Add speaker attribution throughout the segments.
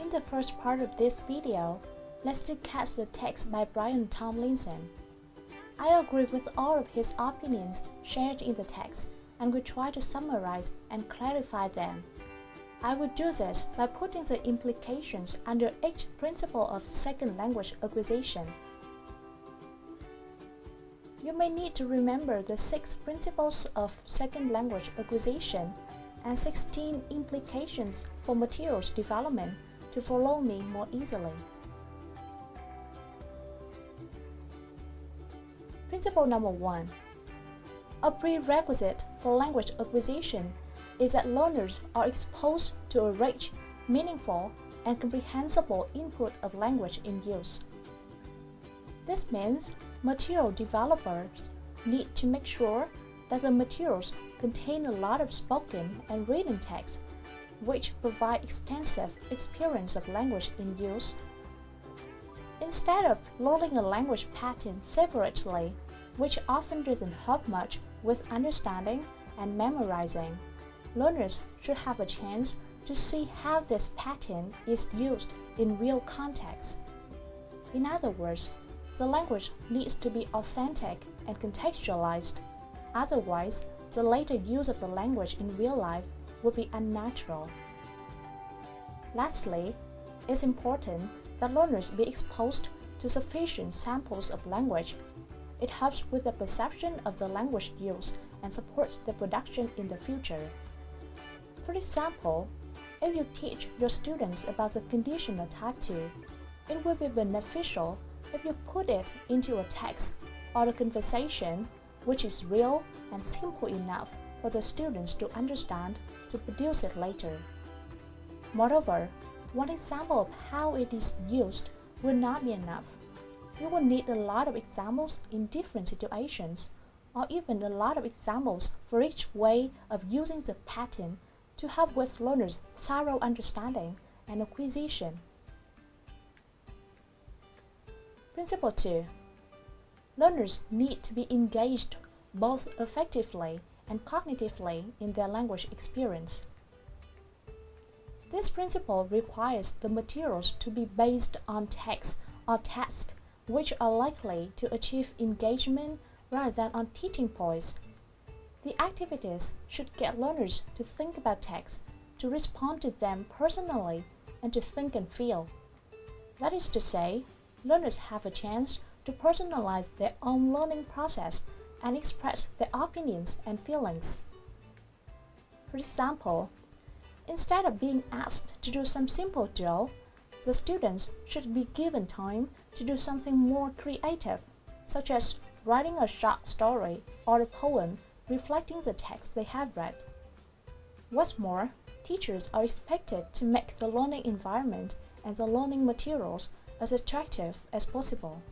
Speaker 1: In the first part of this video, let's discuss the text by Brian Tomlinson. I agree with all of his opinions shared in the text and will try to summarize and clarify them. I will do this by putting the implications under each principle of second language acquisition. You may need to remember the 6 principles of second language acquisition and 16 implications for materials development to follow me more easily. Principle number 1. A prerequisite for language acquisition is that learners are exposed to a rich, meaningful, and comprehensible input of language in use. This means material developers need to make sure that the materials contain a lot of spoken and written text, which provide extensive experience of language in use. Instead of learning a language pattern separately, which often doesn't help much with understanding and memorizing, learners should have a chance to see how this pattern is used in real context. In other words, the language needs to be authentic and contextualized. Otherwise, the later use of the language in real life would be unnatural. Lastly, it's important that learners be exposed to sufficient samples of language. It helps with the perception of the language use and supports the production in the future. For example, if you teach your students about the conditional type 2, it will be beneficial if you put it into a text or a conversation which is real and simple enough for the students to understand to produce it later. Moreover, one example of how it is used will not be enough. You will need a lot of examples in different situations, or even a lot of examples for each way of using the pattern to help with learners' thorough understanding and acquisition. Principle 2. Learners need to be engaged both affectively and cognitively in their language experience. This principle requires the materials to be based on text or tasks which are likely to achieve engagement rather than on teaching points. The activities should get learners to think about text, to respond to them personally, and to think and feel. That is to say, learners have a chance to personalize their own learning process and express their opinions and feelings. For example, instead of being asked to do some simple drill, the students should be given time to do something more creative, such as writing a short story or a poem reflecting the text they have read. What's more, teachers are expected to make the learning environment and the learning materials as attractive as possible.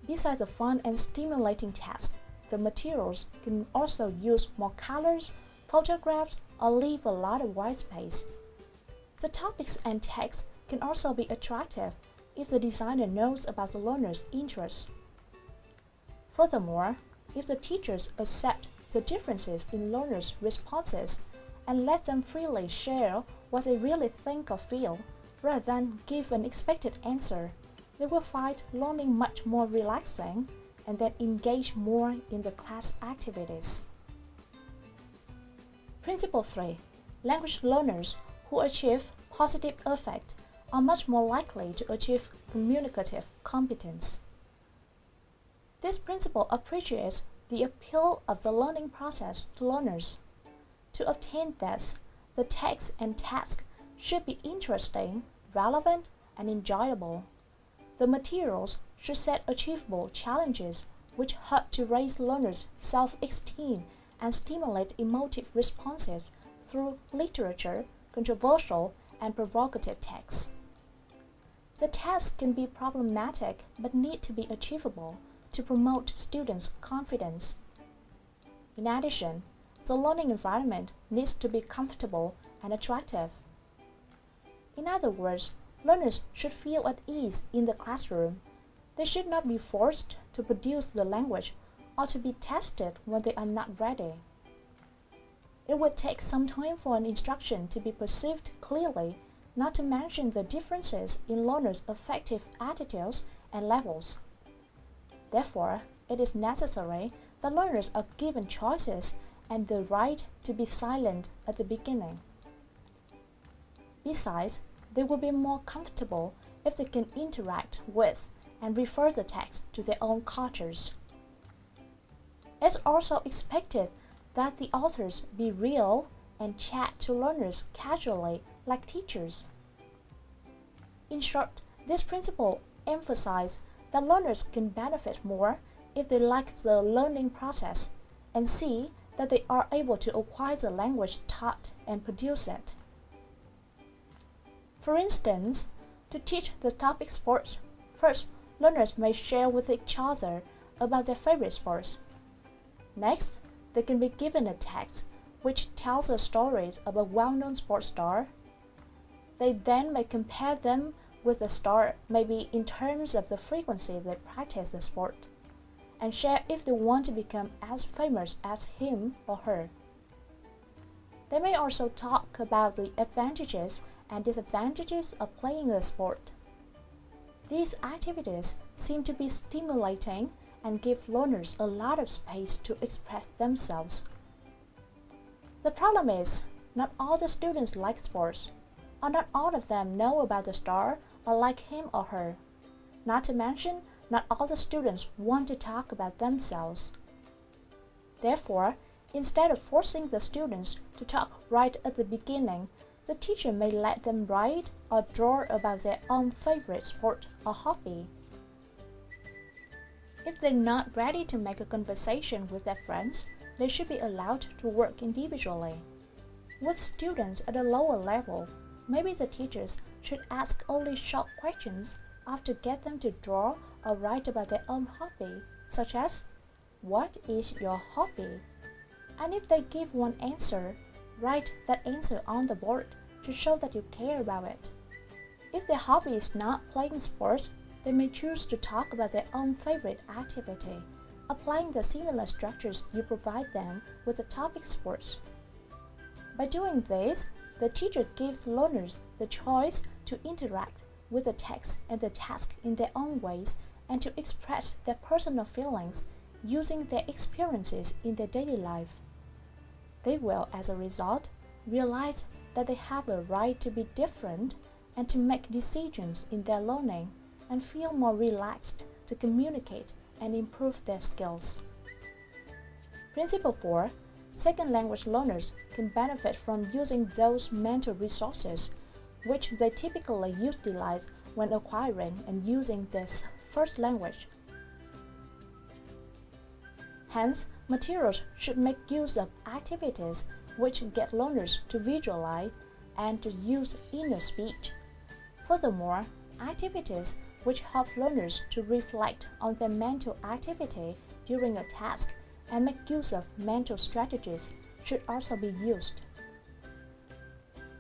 Speaker 1: Besides the fun and stimulating task, the materials can also use more colors, photographs, or leave a lot of white space. The topics and text can also be attractive if the designer knows about the learner's interests. Furthermore, if the teachers accept the differences in learners' responses and let them freely share what they really think or feel, rather than give an expected answer, they will find learning much more relaxing and then engage more in the class activities. Principle 3. Language learners who achieve positive affect are much more likely to achieve communicative competence. This principle appreciates the appeal of the learning process to learners. To obtain this, the text and task should be interesting, relevant, and enjoyable. The materials should set achievable challenges which help to raise learners' self-esteem and stimulate emotive responses through literature, controversial, and provocative texts. The task can be problematic but need to be achievable to promote students' confidence. In addition, the learning environment needs to be comfortable and attractive. In other words, learners should feel at ease in the classroom. They should not be forced to produce the language or to be tested when they are not ready. It would take some time for an instruction to be perceived clearly, not to mention the differences in learners' affective attitudes and levels. Therefore, it is necessary that learners are given choices and the right to be silent at the beginning. Besides, they will be more comfortable if they can interact with and refer the text to their own cultures. It's also expected that the authors be real and chat to learners casually like teachers. In short, this principle emphasizes that learners can benefit more if they like the learning process and see that they are able to acquire the language taught and produce it. For instance, to teach the topic sports, first, learners may share with each other about their favorite sports. Next, they can be given a text which tells the stories of a well-known sports star. They then may compare them with the star, maybe in terms of the frequency they practice the sport, and share if they want to become as famous as him or her. They may also talk about the advantages and disadvantages of playing the sport. These activities seem to be stimulating and give learners a lot of space to express themselves. The problem is, not all the students like sports, or not all of them know about the star or like him or her. Not to mention, not all the students want to talk about themselves. Therefore, instead of forcing the students to talk right at the beginning, the teacher may let them write or draw about their own favorite sport or hobby. If they're not ready to make a conversation with their friends, they should be allowed to work individually. With students at a lower level, maybe the teachers should ask only short questions to get them to draw or write about their own hobby, such as, "What is your hobby?" And if they give one answer, write that answer on the board to show that you care about it. If their hobby is not playing sports, they may choose to talk about their own favorite activity, applying the similar structures you provide them with the topic sports. By doing this, the teacher gives learners the choice to interact with the text and the task in their own ways and to express their personal feelings using their experiences in their daily life. They will, as a result, realize that they have a right to be different and to make decisions in their learning and feel more relaxed to communicate and improve their skills. Principle 4. Second language learners can benefit from using those mental resources which they typically utilize when acquiring and using this first language. Hence, materials should make use of activities which get learners to visualize and to use inner speech. Furthermore, activities which help learners to reflect on their mental activity during a task and make use of mental strategies should also be used.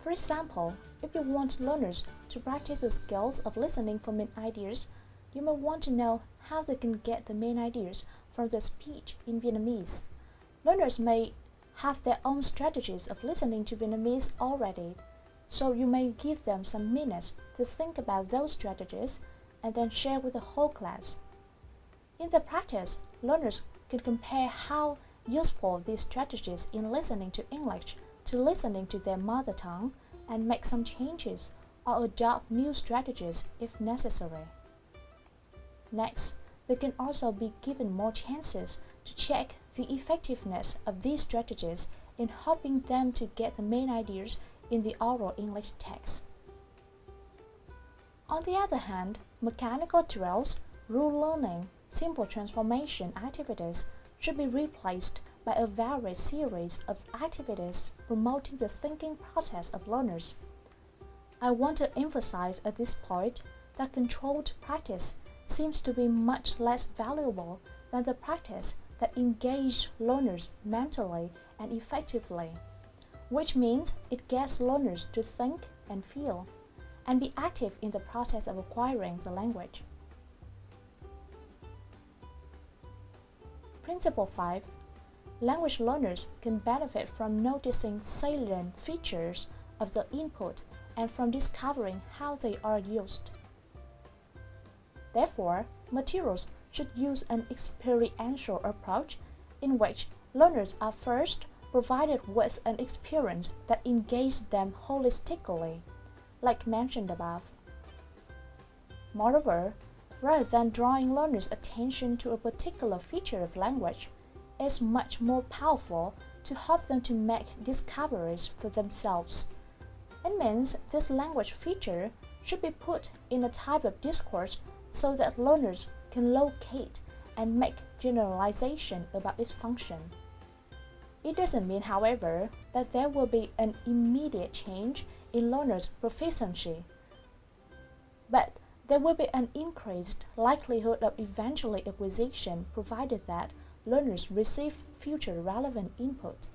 Speaker 1: For example, if you want learners to practice the skills of listening for main ideas, you may want to know how they can get the main ideas from the speech in Vietnamese. Learners may have their own strategies of listening to Vietnamese already, so you may give them some minutes to think about those strategies and then share with the whole class. In the practice, learners can compare how useful these strategies in listening to English to listening to their mother tongue and make some changes or adopt new strategies if necessary. Next, they can also be given more chances to check the effectiveness of these strategies in helping them to get the main ideas in the oral English text. On the other hand, mechanical drills, rule learning, simple transformation activities should be replaced by a varied series of activities promoting the thinking process of learners. I want to emphasize at this point that controlled practice seems to be much less valuable than the practice that engages learners mentally and effectively, which means it gets learners to think and feel, and be active in the process of acquiring the language. Principle 5. Language learners can benefit from noticing salient features of the input and from discovering how they are used. Therefore, materials should use an experiential approach in which learners are first provided with an experience that engages them holistically, like mentioned above. Moreover, rather than drawing learners' attention to a particular feature of language, it is much more powerful to help them to make discoveries for themselves. It means this language feature should be put in a type of discourse so that learners can locate and make generalization about its function. It doesn't mean, however, that there will be an immediate change in learners' proficiency, but there will be an increased likelihood of eventual acquisition provided that learners receive future relevant input.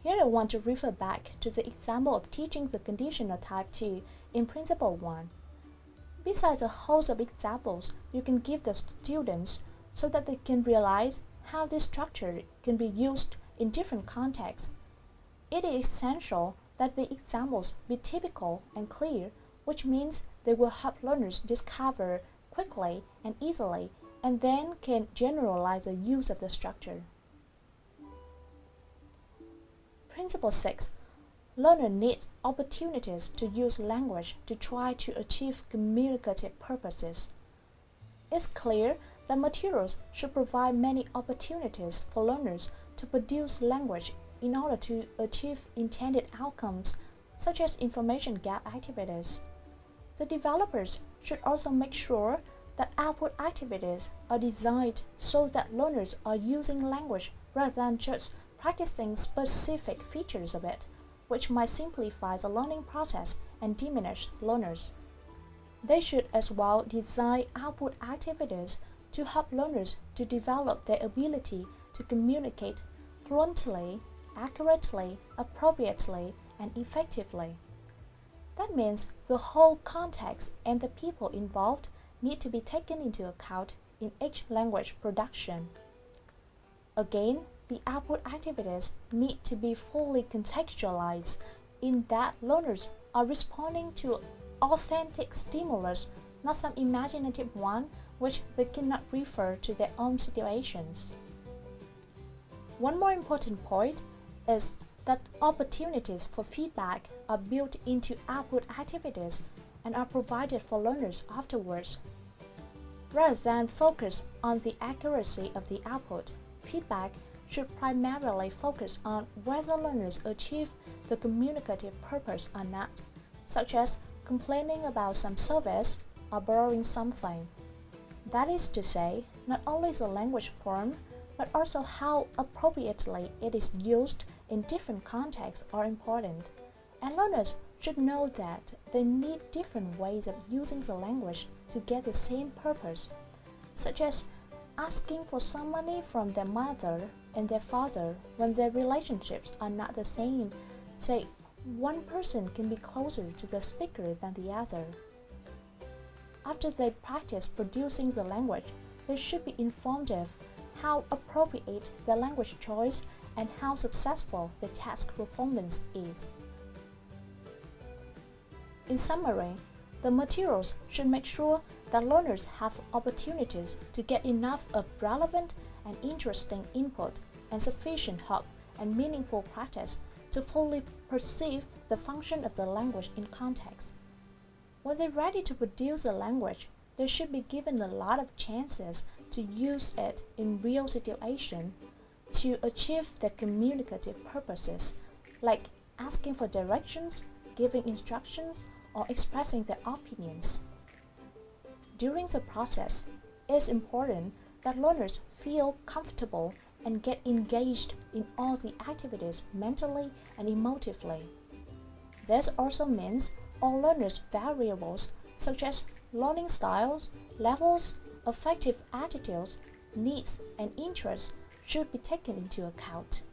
Speaker 1: Here I want to refer back to the example of teaching the conditional type 2 in Principle 1. Besides a host of examples you can give the students so that they can realize how this structure can be used in different contexts, it is essential that the examples be typical and clear, which means they will help learners discover quickly and easily, and then can generalize the use of the structure. Principle 6. Learner needs opportunities to use language to try to achieve communicative purposes. It's clear that materials should provide many opportunities for learners to produce language in order to achieve intended outcomes, such as information gap activities. The developers should also make sure that output activities are designed so that learners are using language rather than just practicing specific features of it, which might simplify the learning process and diminish learners. They should as well design output activities to help learners to develop their ability to communicate fluently, accurately, appropriately, and effectively. That means the whole context and the people involved need to be taken into account in each language production. Again, the output activities need to be fully contextualized in that learners are responding to authentic stimulus, not some imaginative one which they cannot refer to their own situations. One more important point is that opportunities for feedback are built into output activities and are provided for learners afterwards. Rather than focus on the accuracy of the output, feedback should primarily focus on whether learners achieve the communicative purpose or not, such as complaining about some service or borrowing something. That is to say, not only the language form, but also how appropriately it is used in different contexts are important, and learners should know that they need different ways of using the language to get the same purpose, such as asking for some money from their mother and their father when their relationships are not the same. Say, one person can be closer to the speaker than the other. After they practice producing the language, they should be informed of how appropriate their language choice and how successful the task performance is. In summary, the materials should make sure that learners have opportunities to get enough of relevant and interesting input and sufficient help and meaningful practice to fully perceive the function of the language in context. When they're ready to produce a language, they should be given a lot of chances to use it in real situations to achieve their communicative purposes, like asking for directions, giving instructions, or expressing their opinions. During the process, it is important that learners feel comfortable and get engaged in all the activities mentally and emotively. This also means all learners' variables such as learning styles, levels, affective attitudes, needs, and interests should be taken into account.